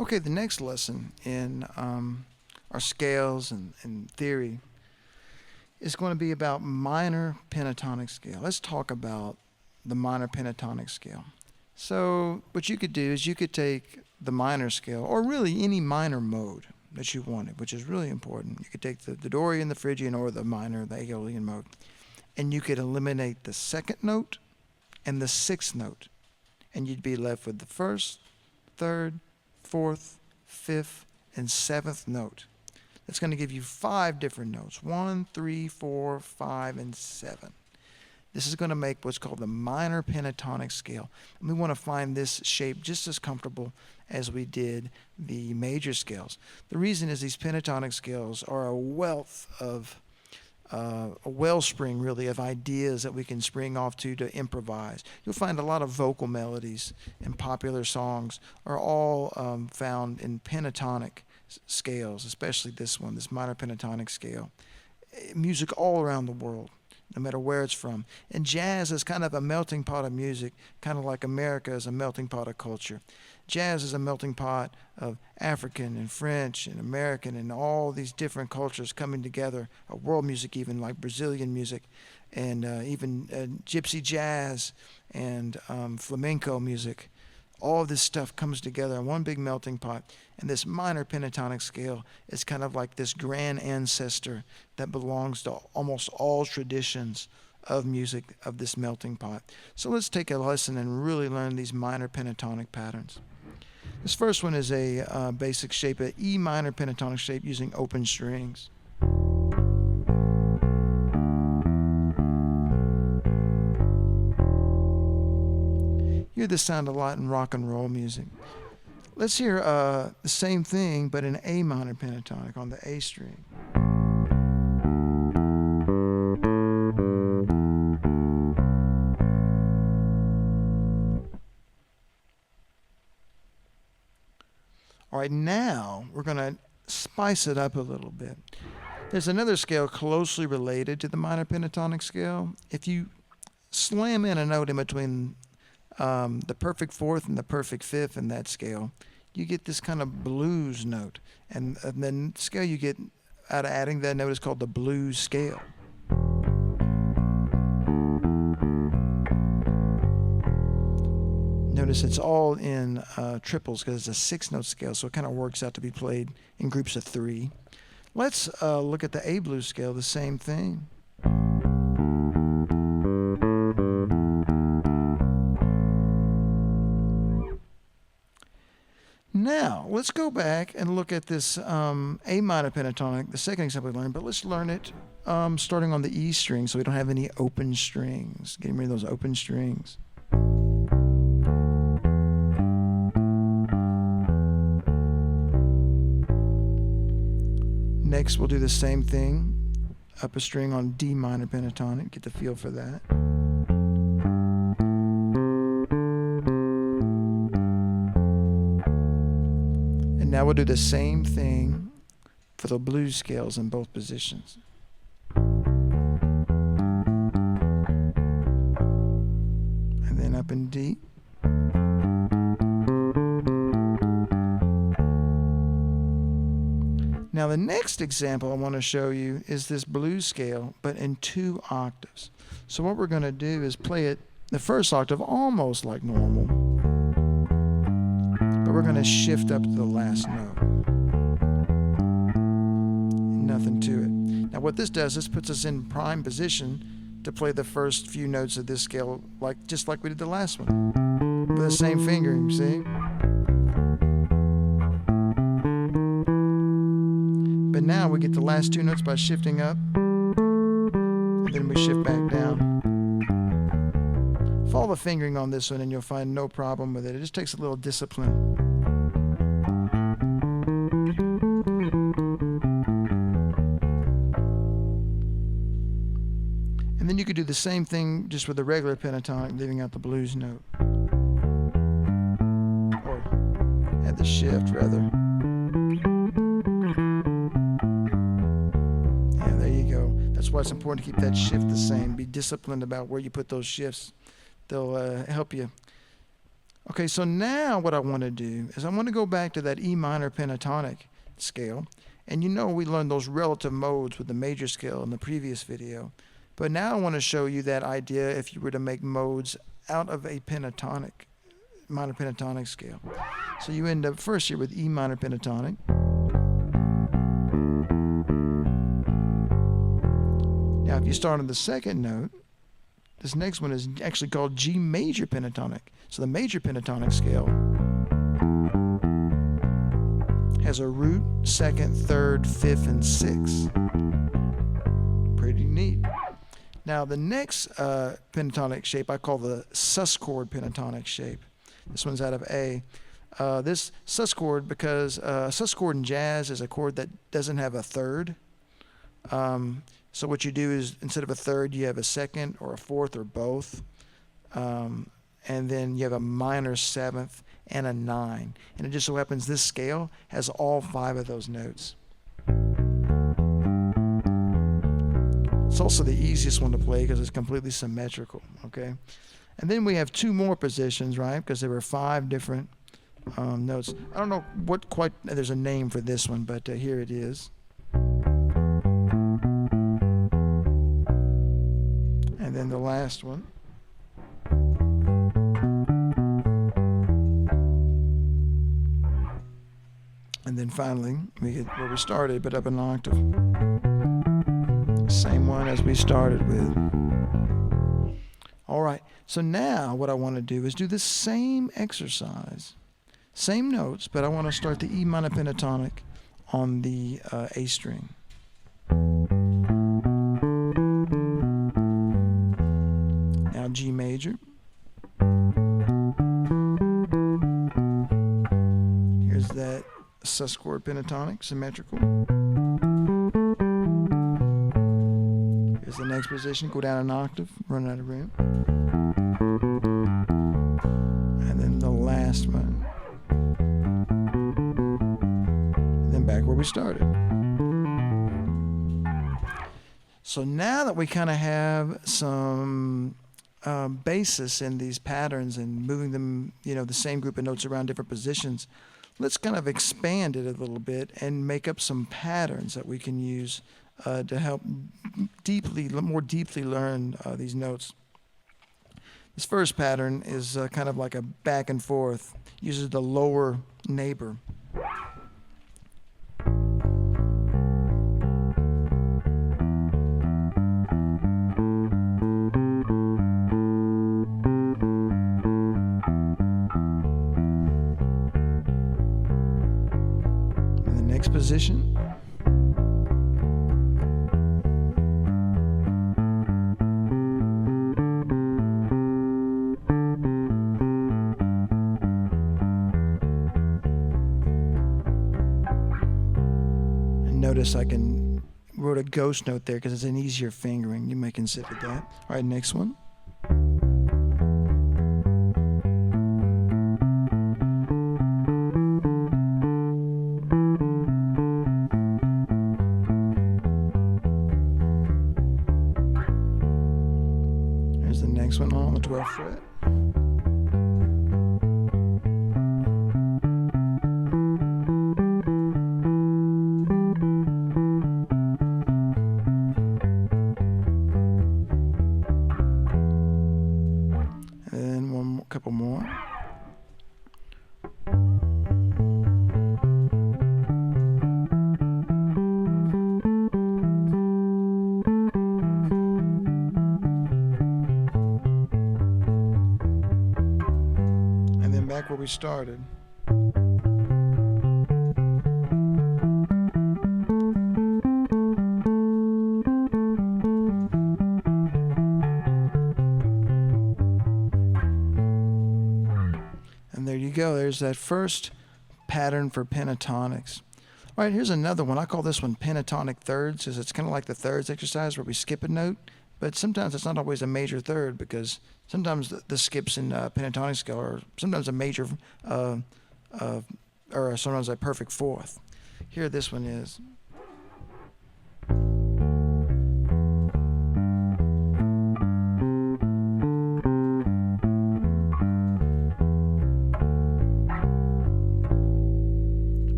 Okay, the next lesson in our scales and theory is going to be about minor pentatonic scale. Let's talk about the minor pentatonic scale. So, what you could do is you could take the minor scale, or really any minor mode that you wanted, which is really important. You could take the Dorian, the Phrygian, or the minor, the Aeolian mode, and you could eliminate the second note and the sixth note, and you'd be left with the first, third, fourth, fifth, and seventh note. That's going to give you 5 different notes: 1, 3, 4, 5, and 7. This is going to make what's called the minor pentatonic scale. And we want to find this shape just as comfortable as we did the major scales. The reason is these pentatonic scales are a wealth of a wellspring, really, of ideas that we can spring off to improvise. You'll find a lot of vocal melodies in popular songs are all found in pentatonic scales, especially this one, this minor pentatonic scale. Music all around the world, no matter where it's from. And jazz is kind of a melting pot of music, kind of like America is a melting pot of culture. Jazz is a melting pot of African and French and American and all these different cultures coming together, world music even, like Brazilian music, and even gypsy jazz and flamenco music. All of this stuff comes together in one big melting pot, and this minor pentatonic scale is kind of like this grand ancestor that belongs to almost all traditions of music of this melting pot. So let's take a lesson and really learn these minor pentatonic patterns. This first one is a basic shape, an E minor pentatonic shape using open strings. You hear this sound a lot in rock and roll music. Let's hear the same thing, but in A minor pentatonic on the A string. All right, now we're going to spice it up a little bit. There's another scale closely related to the minor pentatonic scale. If you slam in a note in between the perfect fourth and the perfect fifth in that scale, you get this kind of blues note. And then the scale you get out of adding that note is called the blues scale. Notice it's all in triples because it's a 6-note scale, so it kind of works out to be played in groups of 3. Let's look at the A blues scale, the same thing. Now, let's go back and look at this A minor pentatonic, the second example we learned, but let's learn it starting on the E string so we don't have any open strings. Getting rid of those open strings. Next, we'll do the same thing, up a string on D minor pentatonic, get the feel for that. And now we'll do the same thing for the blues scales in both positions. And then up in D. Now the next example I want to show you is this blues scale, but in 2 octaves. So what we're going to do is play it the first octave almost like normal, but we're going to shift up to the last note. Nothing to it. Now what this does, this puts us in prime position to play the first few notes of this scale just like we did the last one. With the same fingering, see? But now we get the last 2 notes by shifting up, and then we shift back down. Follow the fingering on this one and you'll find no problem with it. It just takes a little discipline. And then you could do the same thing just with the regular pentatonic, leaving out the blues note. Or add the shift, rather. That's why it's important to keep that shift the same. Be disciplined about where you put those shifts. They'll help you Okay, so now what I want to do is I want to go back to that E minor pentatonic scale. And you know we learned those relative modes with the major scale in the previous video. But now I want to show you that idea if you were to make modes out of a pentatonic, minor pentatonic scale. So you end up first here with E minor pentatonic. Now if you start on the second note, this next one is actually called G major pentatonic. So the major pentatonic scale has a root, second, third, fifth, and sixth. Pretty neat. Now the next pentatonic shape I call the sus-chord pentatonic shape. This one's out of A. This sus-chord, because sus-chord in jazz is a chord that doesn't have a third. So what you do is instead of a third, you have a second or a fourth or both. And then you have a minor seventh and a 9. And it just so happens this scale has all 5 of those notes. It's also the easiest one to play because it's completely symmetrical, okay? And then we have 2 more positions, right? Because there were 5 different notes. I don't know what quite, there's a name for this one, but here it is. And then the last one. And then finally, we get where we started, but up an octave. Same one as we started with. All right, so now what I want to do is do the same exercise. Same notes, but I want to start the E minor pentatonic on the A string. Now G major. Here's that sus-chord pentatonic, symmetrical. Here's the next position, go down an octave, run out of room. And then the last one. And then back where we started. So now that we kind of have some basis in these patterns and moving them, the same group of notes around different positions, let's kind of expand it a little bit and make up some patterns that we can use to help more deeply learn these notes. This first pattern is kind of like a back and forth, uses the lower neighbor. Position. And notice I wrote a ghost note there because it's an easier fingering. You may consider that. All right, next one. Next one on the 12th fret. And then couple more. Back where we started. And there you go. There's that first pattern for pentatonics. All right, here's another one. I call this one pentatonic thirds because it's kind of like the thirds exercise where we skip a note. But sometimes it's not always a major third because sometimes the skips in pentatonic scale are sometimes a major or sometimes a perfect fourth. Here this one is.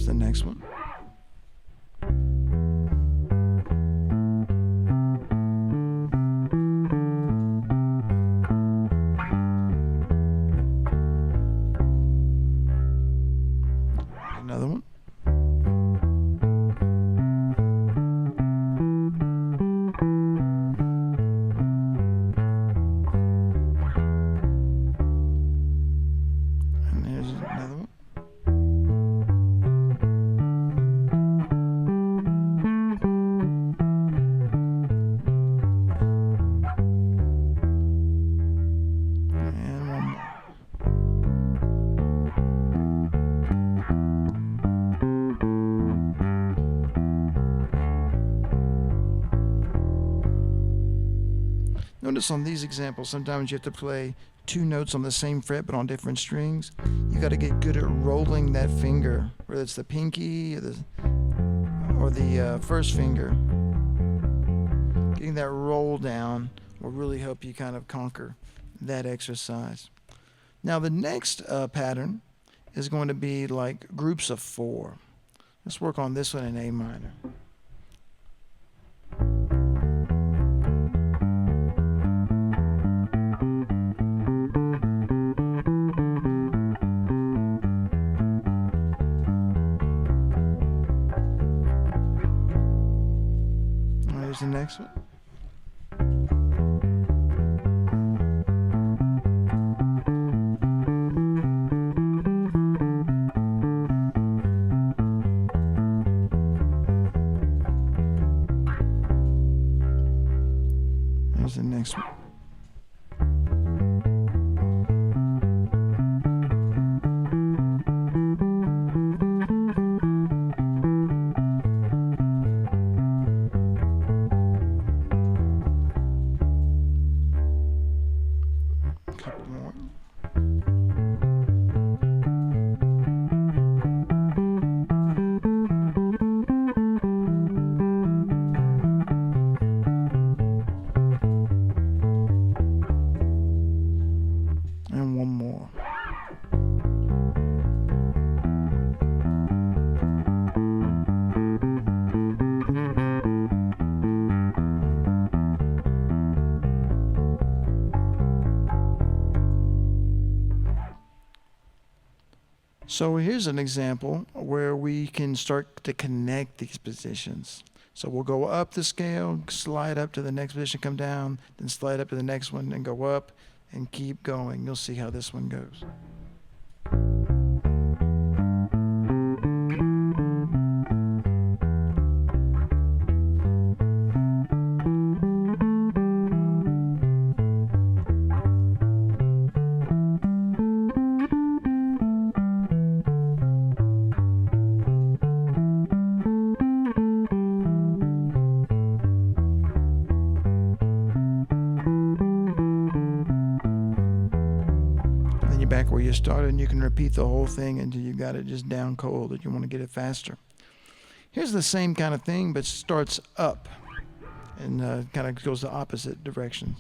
Here's the next one. Another one. And here's another one. And one more. Notice on these examples, sometimes you have to play two notes on the same fret but on different strings. You got to get good at rolling that finger, whether it's the pinky or the first finger. Getting that roll down will really help you kind of conquer that exercise. Now the next pattern is going to be like groups of 4. Let's work on this one in A minor. Here's the next one. Here's the next one. A couple more. And one more. So here's an example where we can start to connect these positions. So we'll go up the scale, slide up to the next position, come down, then slide up to the next one and go up and keep going. You'll see how this one goes. Back where you started, and you can repeat the whole thing until you got it just down cold that you want to get it faster. Here's the same kind of thing, but starts up and kind of goes the opposite directions.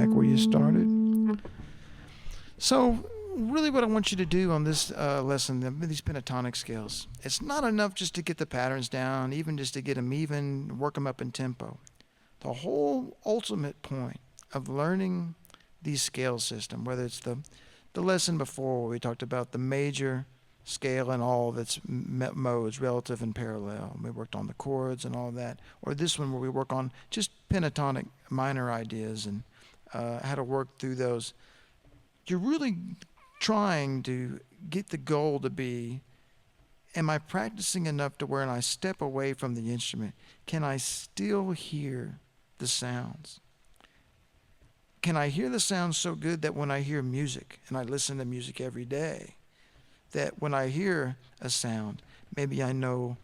Where you started. So really what I want you to do on this lesson, these pentatonic scales, it's not enough just to get the patterns down, even just to get them even, work them up in tempo. The whole ultimate point of learning these scale system, whether it's the lesson before where we talked about the major scale and all of its modes, relative and parallel. We worked on the chords and all of that. Or this one where we work on just pentatonic minor ideas and how to work through those. You're really trying to get the goal to be, am I practicing enough to where when I step away from the instrument, can I still hear the sounds? Can I hear the sounds so good that when I hear music, and I listen to music every day, that when I hear a sound, maybe I know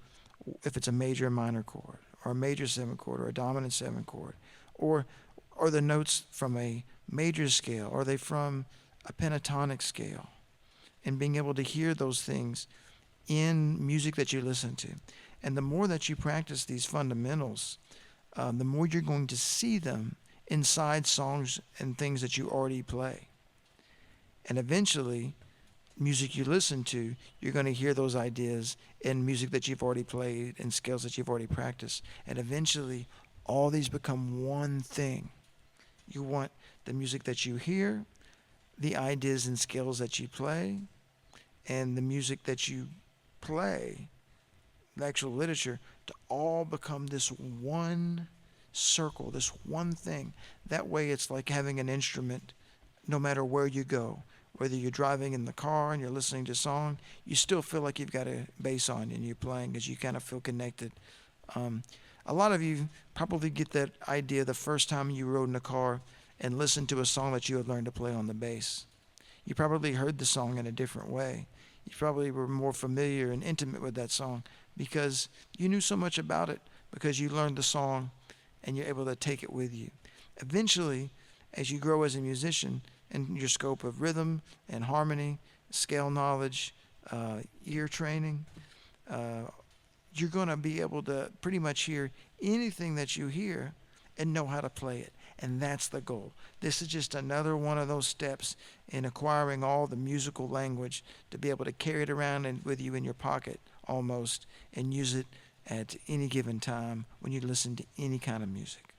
if it's a major or minor chord, or a major 7 chord or a dominant 7 chord, or the notes from a major scale, are they from a pentatonic scale, and being able to hear those things in music that you listen to. And the more that you practice these fundamentals, the more you're going to see them inside songs and things that you already play. And eventually, music you listen to, you're going to hear those ideas in music that you've already played and scales that you've already practiced. And eventually, all these become one thing. You want the music that you hear, the ideas and scales that you play, and the music that you play, the actual literature, to all become this one circle, this one thing. That way it's like having an instrument no matter where you go. Whether you're driving in the car and you're listening to a song, you still feel like you've got a bass on and you're playing because you kind of feel connected. A lot of you probably get that idea the first time you rode in a car and listened to a song that you had learned to play on the bass. You probably heard the song in a different way. You probably were more familiar and intimate with that song because you knew so much about it, because you learned the song and you're able to take it with you. Eventually, as you grow as a musician and your scope of rhythm and harmony, scale knowledge, ear training, you're going to be able to pretty much hear anything that you hear and know how to play it. And that's the goal. This is just another one of those steps in acquiring all the musical language to be able to carry it around with you in your pocket almost and use it at any given time when you listen to any kind of music.